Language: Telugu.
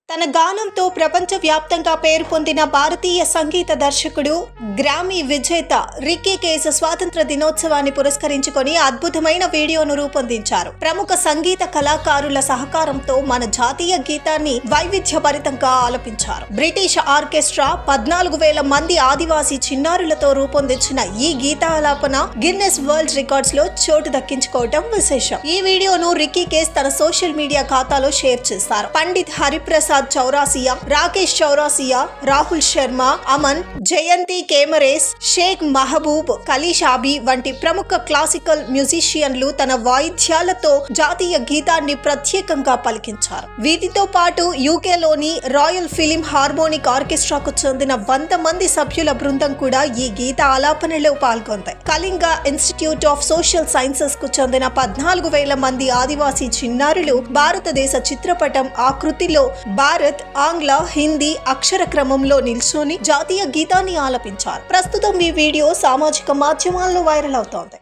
తన గానంతో ప్రపంచవ్యాప్తంగా పేరు పొందిన భారతీయ సంగీత దర్శకుడు గ్రామీ విజేత రిక్కీ కేస్ స్వాతంత్ర దినోత్సవాన్ని పురస్కరించుకొని అద్భుతమైన వీడియోను రూపొందించారు. ప్రముఖ సంగీత కళాకారుల సహకారంతో మన జాతీయ గీతాన్ని వైవిధ్యభరితంగా ఆలపించారు. బ్రిటిష్ ఆర్కెస్ట్రా 14,000 మంది ఆదివాసీ చిన్నారులతో రూపొందించిన ఈ గీతాలాపన గిన్నెస్ వరల్డ్ రికార్డ్స్ లో చోటు దక్కించుకోవడం విశేషం. ఈ వీడియోను రిక్కీ కేస్ తన సోషల్ మీడియా ఖాతాలో షేర్ చేశారు. పండిత్ హరిప్రసాద్ చౌరాసియా, రాకేష్ చౌరాసియా, రాహుల్ శర్మ, అమన్, జయంతి కేమరేస్, షేక్ మహబూబ్ కలిషాబీ వంటి ప్రముఖ క్లాసికల్ మ్యూజిషియన్లు తన వాయిద్యాలతో జాతీయ గీతాన్ని ప్రత్యేకంగా పలికించారు. వీటితో పాటు యూకేలోని రాయల్ ఫిలిం హార్మోనిక్ ఆర్కెస్ట్రాకు చెందిన 100 మంది సభ్యుల బృందం కూడా ఈ గీత ఆలాపనలో పాల్గొంది. Kalinga Institute of Social Sciences కు చెందిన 14,000 మంది ఆదివాసీ చిన్నారులు భారతదేశ చిత్రపటం ఆకృతిలో భారత్, ఆంగ్ల, హిందీ అక్షర క్రమంలో నిల్చొని జాతీయ గీతాన్ని ఆలపించారు. ప్రస్తుతం ఈ వీడియో సామాజిక మాధ్యమాల్లో వైరల్ అవుతోంది.